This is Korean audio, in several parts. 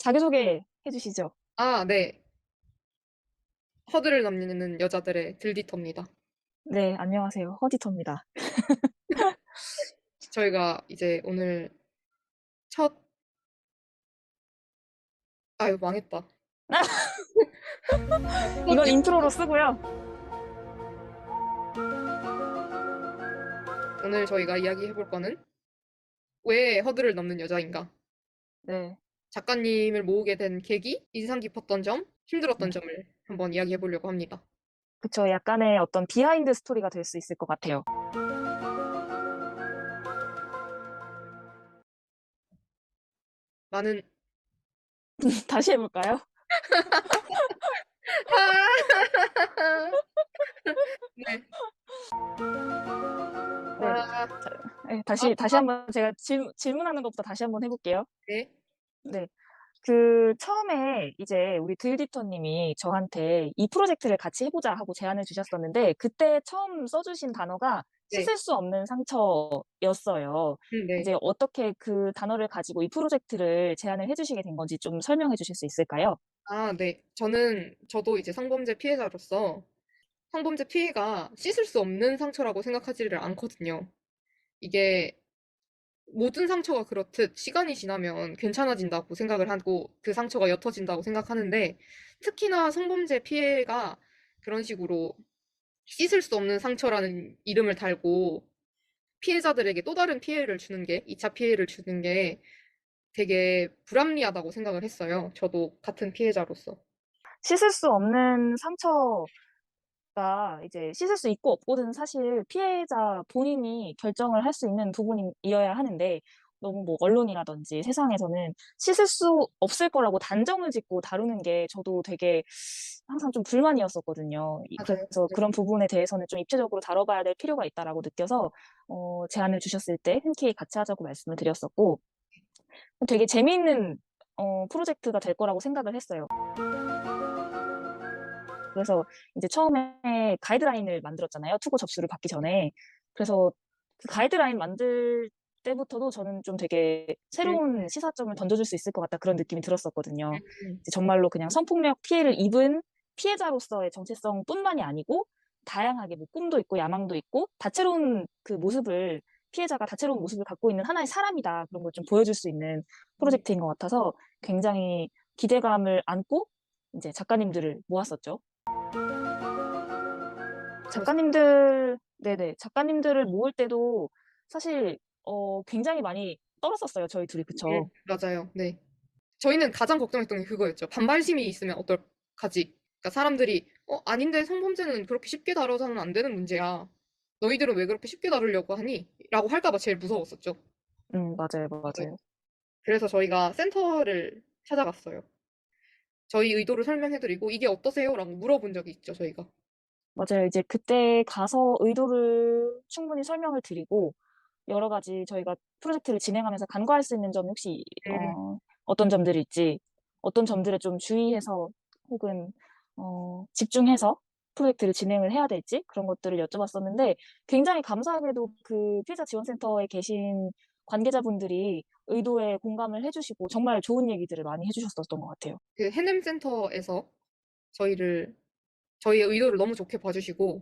자기소개 해주시죠. 아, 네. 허들을 넘는 여자들의 들디터입니다. 네, 안녕하세요. 허디터입니다. 저희가 이제 오늘 첫, 아유, 망했다. 첫 이건 이- 인트로로 쓰고요. 오늘 저희가 이야기해볼 거는 왜 허들을 넘는 여자인가? 네, 작가님을 모으게 된 계기, 인상 깊었던 점, 힘들었던 네. 점을 한번 이야기해보려고 합니다. 그쵸. 약간의 어떤 비하인드 스토리가 될 수 있을 것 같아요. 많은, 다시 해볼까요? 네. 네. 아, 자, 네, 아, 다시 한번 제가 질문하는 것부터 다시 한번 해볼게요. 네. 네. 처음에 이제 우리 들디터님이 저한테 이 프로젝트를 같이 해보자 하고 제안을 주셨었는데, 그때 처음 써주신 단어가 네. 씻을 수 없는 상처였어요. 네. 이제 어떻게 그 단어를 가지고 이 프로젝트를 제안을 해주시게 된 건지 좀 설명해 주실 수 있을까요? 아, 네. 저도 이제 성범죄 피해자로서 성범죄 피해가 씻을 수 없는 상처라고 생각하지를 않거든요. 이게 모든 상처가 그렇듯 시간이 지나면 괜찮아진다고 생각을 하고 그 상처가 옅어진다고 생각하는데 특히나 성범죄 피해가 그런 식으로 씻을 수 없는 상처라는 이름을 달고 피해자들에게 또 다른 피해를 주는 게, 2차 피해를 주는 게 되게 불합리하다고 생각을 했어요. 저도 같은 피해자로서. 씻을 수 없는 상처가 이제 씻을 수 있고 없고는 사실 피해자 본인이 결정을 할 수 있는 부분이어야 하는데, 너무 뭐 언론이라든지 세상에서는 씻을 수 없을 거라고 단정을 짓고 다루는 게 저도 되게 항상 좀 불만이었었거든요. 맞아요. 그래서 네. 그런 부분에 대해서는 좀 입체적으로 다뤄봐야 될 필요가 있다라고 느껴서 제안을 주셨을 때 흔쾌히 같이 하자고 말씀을 드렸었고, 되게 재미있는 프로젝트가 될 거라고 생각을 했어요. 그래서 이제 처음에 가이드라인을 만들었잖아요. 투고 접수를 받기 전에. 그래서 그 가이드라인 만들 때부터도 저는 좀 되게 음, 새로운 시사점을 던져줄 수 있을 것 같다, 그런 느낌이 들었었거든요. 음, 이제 정말로 그냥 성폭력 피해를 입은 피해자로서의 정체성뿐만이 아니고 다양하게 뭐 꿈도 있고 야망도 있고 다채로운 그 모습을, 피해자가 다채로운 모습을 갖고 있는 하나의 사람이다, 그런 걸 좀 보여줄 수 있는 음. 프로젝트인 것 같아서 굉장히 기대감을 안고 이제 작가님들을 모았었죠. 그렇습니다. 작가님들을 모을 때도 사실, 굉장히 많이 떨었었어요, 저희 둘이. 그쵸? 맞아요. 네. 저희는 가장 걱정했던 게 그거였죠. 반발심이 있으면 어떡하지? 그러니까 사람들이 아닌데 성범죄는 그렇게 쉽게 다뤄서는 안 되는 문제야. 너희들은 왜 그렇게 쉽게 다루려고 하니? 라고 할까 봐 제일 무서웠었죠. 맞아요, 네. 맞아요. 그래서 저희가 센터를 찾아갔어요. 저희 의도를 설명해드리고 이게 어떠세요? 라고 물어본 적이 있죠, 저희가. 맞아요. 이제 그때 가서 의도를 충분히 설명을 드리고, 여러 가지 저희가 프로젝트를 진행하면서 간과할 수 있는 점이 혹시, 음, 어떤 점들일지, 어떤 점들에 좀 주의해서 혹은, 집중해서 프로젝트를 진행을 해야 될지, 그런 것들을 여쭤봤었는데, 굉장히 감사하게도 그 피해자 지원센터에 계신 관계자분들이 의도에 공감을 해주시고, 정말 좋은 얘기들을 많이 해주셨었던 것 같아요. 그 해냄 센터에서 저희를, 저희의 의도를 너무 좋게 봐주시고,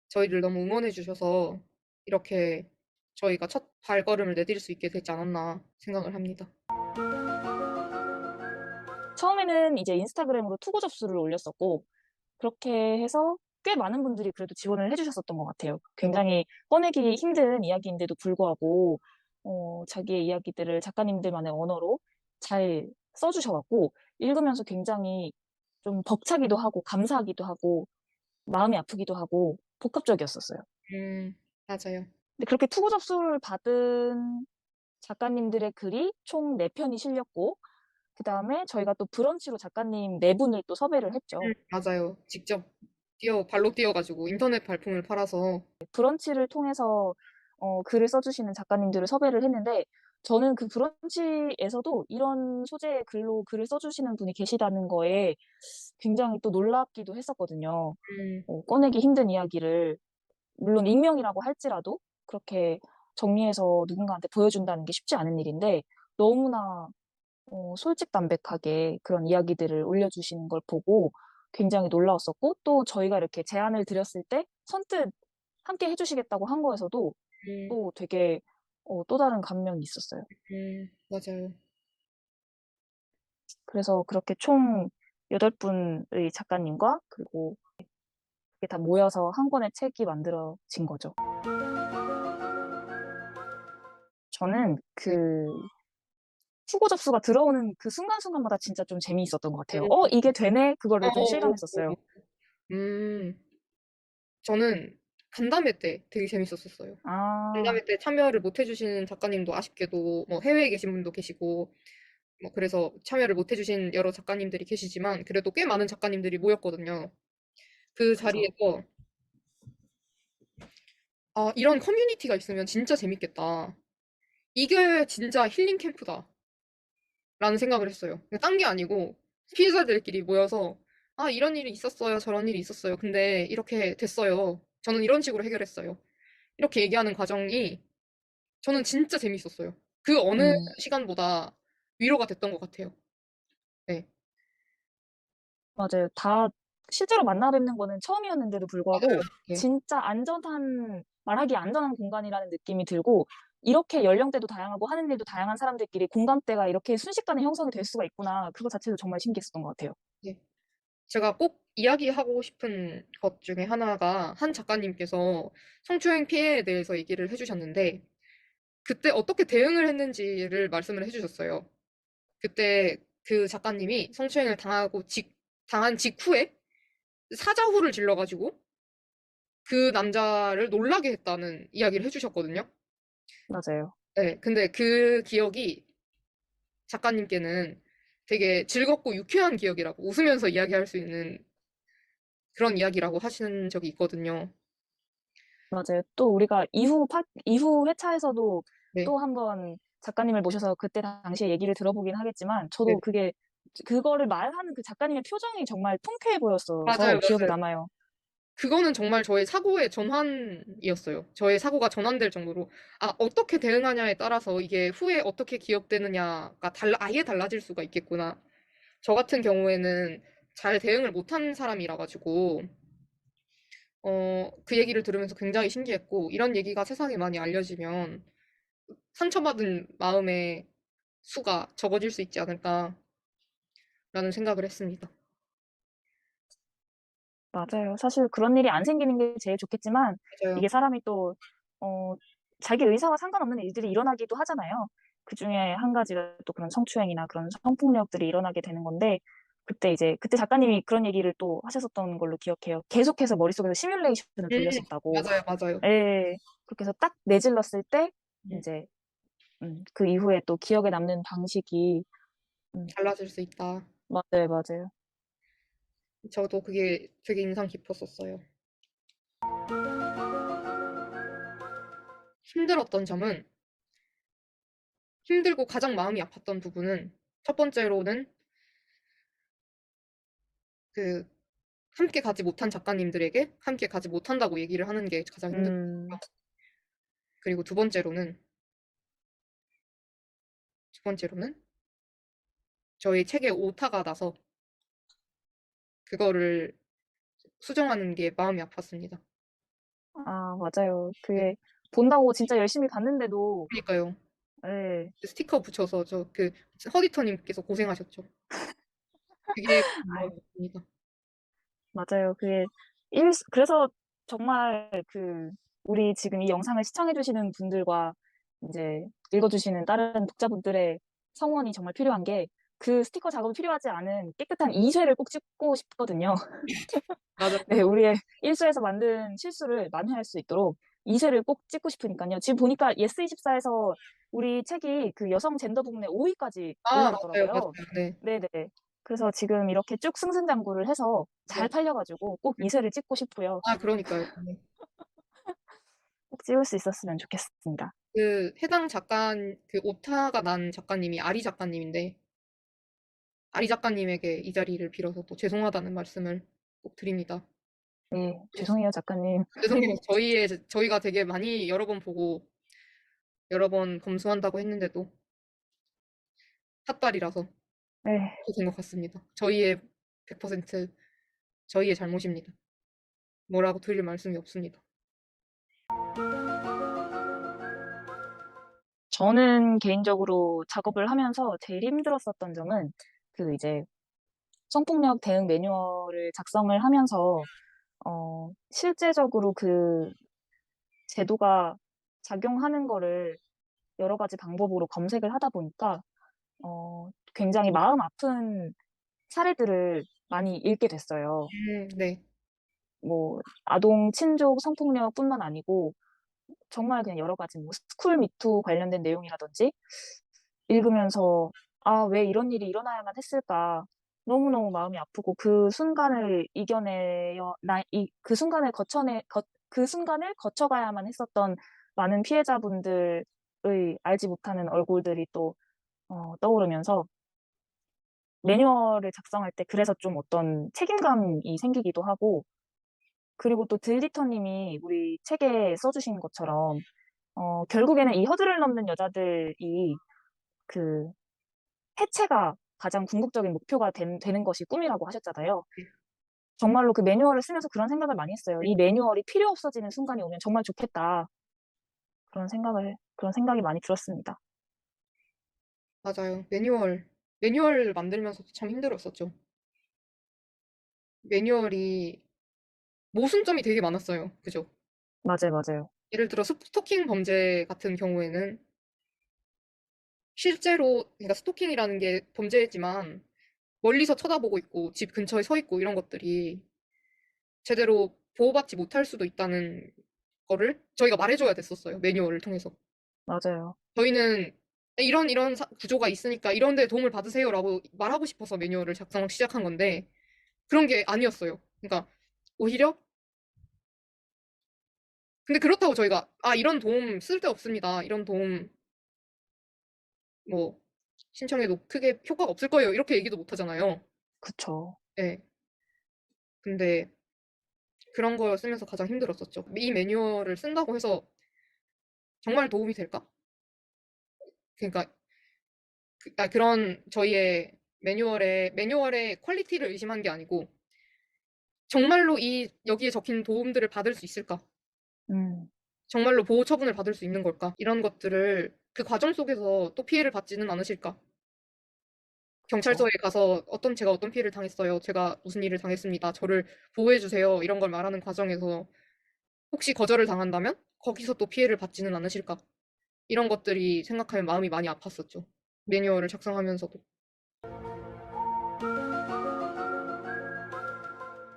저희를 너무 응원해 주셔서 이렇게 저희가 첫 발걸음을 내딜 수 있게 되지 않았나 생각을 합니다. 처음에는 이제 인스타그램으로 투고 접수를 올렸었고, 그렇게 해서 꽤 많은 분들이 그래도 지원을 해주셨었던 것 같아요. 네, 맞아요. 굉장히 꺼내기 힘든 이야기인데도 불구하고, 자기의 이야기들을 작가님들만의 언어로 잘 써주셔갖고, 읽으면서 굉장히 좀 벅차기도 하고, 감사하기도 하고, 마음이 아프기도 하고, 복합적이었었어요. 맞아요. 근데 그렇게 투고 접수를 받은 작가님들의 글이 총 4편이 실렸고, 그 다음에 저희가 또 브런치로 작가님 4분을 또 섭외를 했죠. 맞아요. 직접 발로 뛰어가지고 인터넷 발품을 팔아서. 브런치를 통해서 글을 써주시는 작가님들을 섭외를 했는데, 저는 그 브런치에서도 이런 소재의 글로 글을 써주시는 분이 계시다는 거에 굉장히 또 놀랍기도 했었거든요. 음, 꺼내기 힘든 이야기를, 물론 익명이라고 할지라도 그렇게 정리해서 누군가한테 보여준다는 게 쉽지 않은 일인데, 너무나 솔직담백하게 그런 이야기들을 올려주시는 걸 보고 굉장히 놀라웠었고, 또 저희가 이렇게 제안을 드렸을 때 선뜻 함께 해주시겠다고 한 거에서도 음, 또 되게 또 다른 감명이 있었어요. 맞아요. 그래서 그렇게 총 8분의 작가님과 그리고 그게 다 모여서 한 권의 책이 만들어진 거죠. 저는 네. 그 후보 접수가 들어오는 그 순간순간마다 진짜 좀 재미있었던 것 같아요. 음, 이게 되네? 그거를 좀 어, 실감했었어요. 음, 저는 간담회 때 되게 재밌었었어요. 아, 간담회 때 참여를 못 해주신 작가님도 아쉽게도 뭐 해외에 계신 분도 계시고 뭐 그래서 참여를 못 해주신 여러 작가님들이 계시지만 그래도 꽤 많은 작가님들이 모였거든요. 그 그쵸. 자리에서 아, 이런 커뮤니티가 있으면 진짜 재밌겠다. 이게 진짜 힐링 캠프다. 라는 생각을 했어요. 딴 게 아니고 피해자들끼리 모여서 아, 이런 일이 있었어요. 저런 일이 있었어요. 근데 이렇게 됐어요. 저는 이런 식으로 해결했어요. 이렇게 얘기하는 과정이 저는 진짜 재밌었어요. 그 어느 음, 시간보다 위로가 됐던 것 같아요. 네. 맞아요. 다 실제로 만나 뵙는 거는 처음이었는데도 불구하고 네. 진짜 말하기 안전한 공간이라는 느낌이 들고 이렇게 연령대도 다양하고 하는 일도 다양한 사람들끼리 공감대가 이렇게 순식간에 형성이 될 수가 있구나. 그거 자체도 정말 신기했었던 것 같아요. 네. 제가 꼭 이야기하고 싶은 것 중에 하나가 한 작가님께서 성추행 피해에 대해서 얘기를 해주셨는데 그때 어떻게 대응을 했는지를 말씀을 해주셨어요. 그때 그 작가님이 성추행을 당한 직후에 사자후를 질러가지고 그 남자를 놀라게 했다는 이야기를 해주셨거든요. 맞아요. 네, 근데 그 기억이 작가님께는 되게 즐겁고 유쾌한 기억이라고 웃으면서 이야기할 수 있는 그런 이야기라고 하시는 적이 있거든요. 맞아요. 또 우리가 이후 회차에서도 네, 또 한 번 작가님을 모셔서 그때 당시에 얘기를 들어보긴 하겠지만 네. 저도 그거를 말하는 그 작가님의 표정이 정말 통쾌해 보였어서 맞아요, 기억에 맞아요. 남아요. 그거는 정말 저의 사고의 전환이었어요. 저의 사고가 전환될 정도로, 아, 어떻게 대응하냐에 따라서 이게 후에 어떻게 기억되느냐가 아예 달라질 수가 있겠구나. 저 같은 경우에는 잘 대응을 못한 사람이라 가지고, 그 얘기를 들으면서 굉장히 신기했고, 이런 얘기가 세상에 많이 알려지면 상처받은 마음의 수가 적어질 수 있지 않을까라는 생각을 했습니다. 맞아요. 사실 그런 일이 안 생기는 게 제일 좋겠지만 맞아요. 이게 사람이 또 어, 자기 의사와 상관없는 일들이 일어나기도 하잖아요. 그중에 한 가지가 또 그런 성추행이나 그런 성폭력들이 일어나게 되는 건데 그때 작가님이 그런 얘기를 또 하셨었던 걸로 기억해요. 계속해서 머릿속에서 시뮬레이션을 음, 돌렸었다고. 맞아요, 맞아요. 예. 그렇게 해서 딱 내질렀을 때 음, 이제 그 이후에 또 기억에 남는 방식이 달라질 수 있다. 맞아요, 맞아요. 저도 그게 되게 인상 깊었었어요. 힘들었던 점은, 힘들고 가장 마음이 아팠던 부분은, 첫 번째로는 그, 함께 가지 못한 작가님들에게 함께 가지 못한다고 얘기를 하는 게 가장 음, 힘들었고요. 그리고 두 번째로는 저희 책에 오타가 나서 그거를 수정하는 게 마음이 아팠습니다. 아, 맞아요. 네, 그게 본다고 진짜 열심히 봤는데도 그러니까요. 예. 그 스티커 붙여서 허디터님께서 고생하셨죠. 그게 아유, 마음이 아픕니다. 맞아요. 그래서 정말 우리 지금 이 영상을 시청해주시는 분들과 이제 읽어주시는 다른 독자분들의 성원이 정말 필요한 게 그 스티커 작업이 필요하지 않은 깨끗한 2쇄를 꼭 찍고 싶거든요. 맞아요. 네, 우리의 1쇄에서 만든 실수를 만회할 수 있도록 2쇄를 꼭 찍고 싶으니까요. 지금 보니까 예스24에서 우리 책이 그 여성 젠더 부문에 5위까지 아, 맞아요, 올라갔더라고요. 맞아요. 네. 네네. 그래서 지금 이렇게 쭉 승승장구를 해서 잘 네. 팔려가지고 꼭 2쇄를 찍고 싶고요. 아, 그러니까요. 네. 꼭 찍을 수 있었으면 좋겠습니다. 그 해당 작가 그 오타가 난 작가님이 아리 작가님인데 아리 작가님에게 이 자리를 빌어서 또 죄송하다는 말씀을 꼭 드립니다. 네, 죄송해요, 작가님. 죄송해요. 저희가 되게 많이 여러 번 보고 여러 번 검수한다고 했는데도 삿발이라서 네. 그렇게 된 것 같습니다. 저희의 100% 저희의 잘못입니다. 뭐라고 드릴 말씀이 없습니다. 저는 개인적으로 작업을 하면서 제일 힘들었었던 점은 그 이제 성폭력 대응 매뉴얼을 작성을 하면서 실제적으로 그 제도가 작용하는 거를 여러 가지 방법으로 검색을 하다 보니까 굉장히 마음 아픈 사례들을 많이 읽게 됐어요. 네. 뭐 아동 친족 성폭력뿐만 아니고 정말 그냥 여러 가지 뭐 스쿨 미투 관련된 내용이라든지 읽으면서 '아 왜 이런 일이 일어나야만 했을까.' 너무너무 마음이 아프고 그 순간을 이겨내어 나 이 그 순간을 거쳐내 거 그 순간을 거쳐가야만 했었던 많은 피해자분들의 알지 못하는 얼굴들이 또 떠오르면서 매뉴얼을 작성할 때 그래서 좀 어떤 책임감이 생기기도 하고, 그리고 또 들리터 님이 우리 책에 써 주신 것처럼 결국에는 이 허들을 넘는 여자들이 그 해체가 가장 궁극적인 목표가 되는 것이 꿈이라고 하셨잖아요. 정말로 그 매뉴얼을 쓰면서 그런 생각을 많이 했어요. '이 매뉴얼이 필요 없어지는 순간이 오면 정말 좋겠다.' 그런 생각이 많이 들었습니다. 맞아요. 매뉴얼 만들면서도 참 힘들었었죠. 매뉴얼이 모순점이 되게 많았어요. 그죠? 맞아요, 맞아요. 예를 들어 스토킹 범죄 같은 경우에는 실제로 그러니까 스토킹이라는 게 범죄지만 멀리서 쳐다보고 있고 집 근처에 서 있고 이런 것들이 제대로 보호받지 못할 수도 있다는 거를 저희가 말해줘야 됐었어요. 매뉴얼을 통해서. 맞아요. 저희는 이런 구조가 있으니까 이런 데 도움을 받으세요라고 말하고 싶어서 매뉴얼을 작성 시작한 건데 그런 게 아니었어요. 그러니까 오히려 근데 그렇다고 저희가 이런 도움 쓸데없습니다. 이런 도움 뭐 신청해도 크게 효과가 없을 거예요. 이렇게 얘기도 못 하잖아요. 그쵸. 네. 근데 그런 걸 쓰면서 가장 힘들었었죠. 이 매뉴얼을 쓴다고 해서 정말 도움이 될까? 그러니까 그런 저희의 매뉴얼의 퀄리티를 의심한 게 아니고 정말로 이 여기에 적힌 도움들을 받을 수 있을까? 음. 정말로 보호 처분을 받을 수 있는 걸까? 이런 것들을 그 과정 속에서 또 피해를 받지는 않으실까? 경찰서에 그쵸. 가서 제가 어떤 피해를 당했어요. 제가 무슨 일을 당했습니다. 저를 보호해 주세요. 이런 걸 말하는 과정에서 혹시 거절을 당한다면 거기서 또 피해를 받지는 않으실까? 이런 것들이 생각하면 마음이 많이 아팠었죠. 매뉴얼을 작성하면서도.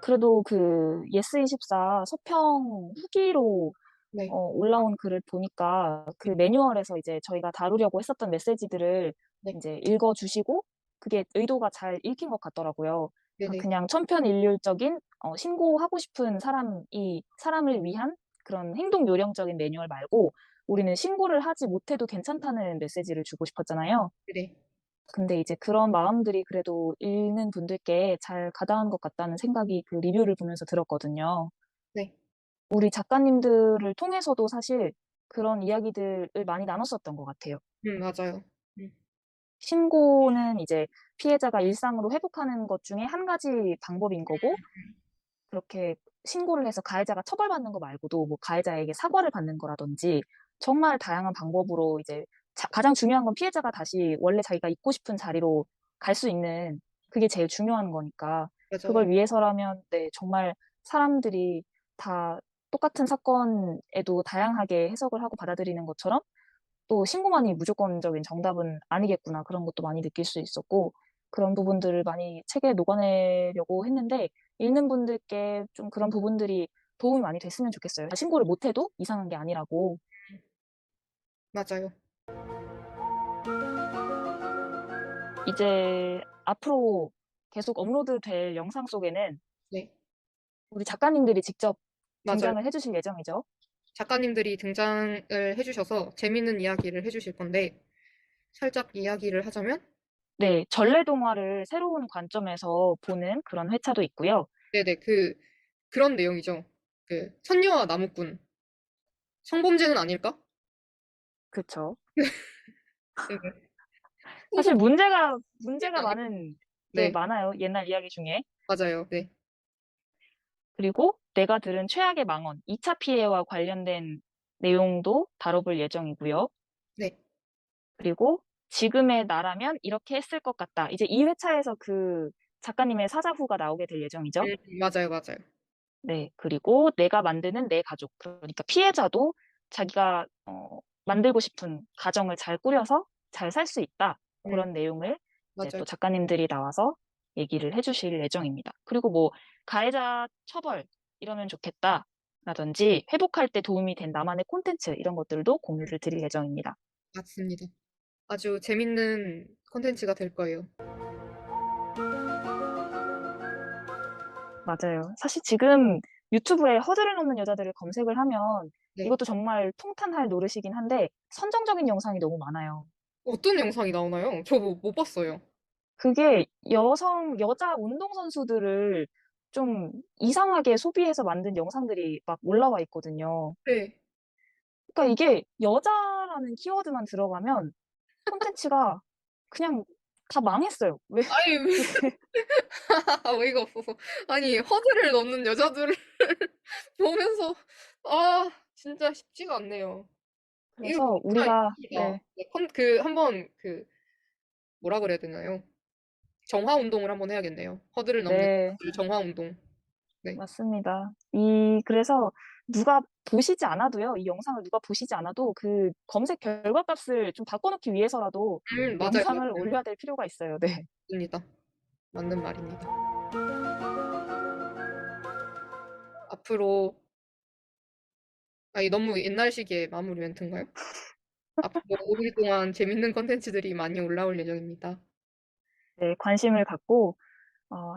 그래도 그 예스24 서평 후기로 네, 올라온 글을 보니까 그 매뉴얼에서 이제 저희가 다루려고 했었던 메시지들을 네, 인제 읽어 주시고 그게 의도가 잘 읽힌 것 같더라고요. 그러니까 네네, 그냥 천편일률적인 신고하고 싶은 사람을 위한 그런 행동 요령적인 매뉴얼 말고 우리는 신고를 하지 못해도 괜찮다는 메시지를 주고 싶었잖아요. 네네, 근데 이제 그런 마음들이 그래도 읽는 분들께 잘 가닿은 것 같다는 생각이 그 리뷰를 보면서 들었거든요. 네, 우리 작가님들을 통해서도 사실 그런 이야기들을 많이 나눴었던 것 같아요. 맞아요. 음, 신고는 이제 피해자가 일상으로 회복하는 것 중에 한 가지 방법인 거고, 그렇게 신고를 해서 가해자가 처벌받는 거 말고도 뭐 가해자에게 사과를 받는 거라든지 정말 다양한 방법으로 이제 가장 중요한 건 피해자가 다시 원래 자기가 있고 싶은 자리로 갈 수 있는, 그게 제일 중요한 거니까 맞아요. 그걸 위해서라면 네, 정말 사람들이 다 똑같은 사건에도 다양하게 해석을 하고 받아들이는 것처럼 또 '신고만이 무조건적인 정답은 아니겠구나.' 그런 것도 많이 느낄 수 있었고, 그런 부분들을 많이 책에 녹아내려고 했는데 읽는 분들께 좀 그런 부분들이 도움이 많이 됐으면 좋겠어요. 신고를 못 해도 이상한 게 아니라고. 맞아요. 이제 앞으로 계속 업로드될 영상 속에는 네, 우리 작가님들이 직접 맞아요. 등장을 해 주실 예정이죠. 작가님들이 등장을 해주셔서 재밌는 이야기를 해주실 건데, 살짝 이야기를 하자면, 네. 전래동화를 새로운 관점에서 보는 그런 회차도 있고요. 네네, 그런 내용이죠. 선녀와 나무꾼. 성범죄는 아닐까? 그쵸. 네. 사실 소속 문제가 일당이. 많은 게 네, 많아요. 옛날 이야기 중에. 맞아요. 네, 그리고 내가 들은 최악의 망언, 2차 피해와 관련된 내용도 다뤄볼 예정이고요. 네. 그리고 지금의 나라면 이렇게 했을 것 같다. 이제 2회차에서 그 작가님의 사자후가 나오게 될 예정이죠. 맞아요, 맞아요. 네. 그리고 내가 만드는 내 가족. 그러니까 피해자도 자기가 만들고 싶은 가정을 잘 꾸려서 잘 살 수 있다. 음, 그런 내용을 이제 맞아요. 또 작가님들이 나와서 얘기를 해주실 예정입니다. 그리고 뭐 가해자 처벌 이러면 좋겠다. 라든지 회복할 때 도움이 된 나만의 콘텐츠 이런 것들도 공유를 드릴 예정입니다. 맞습니다. 아주 재밌는 콘텐츠가 될 거예요. 맞아요. 사실 지금 유튜브에 허들을 넘는 여자들을 검색을 하면 네. 이것도 정말 통탄할 노릇이긴 한데 선정적인 영상이 너무 많아요. 어떤 영상이 나오나요? 저 못 봤어요. 그게 여자 운동선수들을 좀 이상하게 소비해서 만든 영상들이 막 올라와 있거든요. 네. 그러니까 이게 여자라는 키워드만 들어가면 콘텐츠가 그냥 다 망했어요. 왜 아니, 그렇게. 어이가 없어서. 아니, 허드를 넣는 여자들을 보면서, 아, 진짜 쉽지가 않네요. 이거 그래서 진짜 우리가, 이상하다. 네, 네, 한번 뭐라 그래야 되나요? 정화 운동을 한번 해야겠네요. 허드를 넘는 네, 정화 운동. 네. 맞습니다. 그래서 누가 보시지 않아도요, 이 영상을 누가 보시지 않아도 그 검색 결과값을 좀 바꿔놓기 위해서라도 맞아요, 영상을 맞아요. 올려야 될 필요가 있어요. 네. 맞습니다. 맞는 말입니다. 앞으로, 아니, 너무 옛날식의 마무리 멘트인가요? 앞으로 5일 동안 재밌는 컨텐츠들이 많이 올라올 예정입니다. 네, 관심을 갖고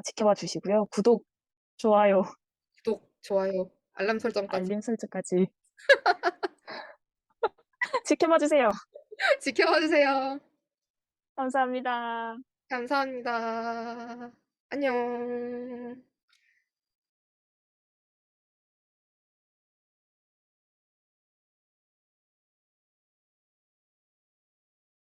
지켜봐 주시고요. 구독, 좋아요, 구독, 좋아요, 알람 설정까지 알림 설정까지 지켜봐 주세요. 지켜봐 주세요. 감사합니다. 감사합니다. 안녕.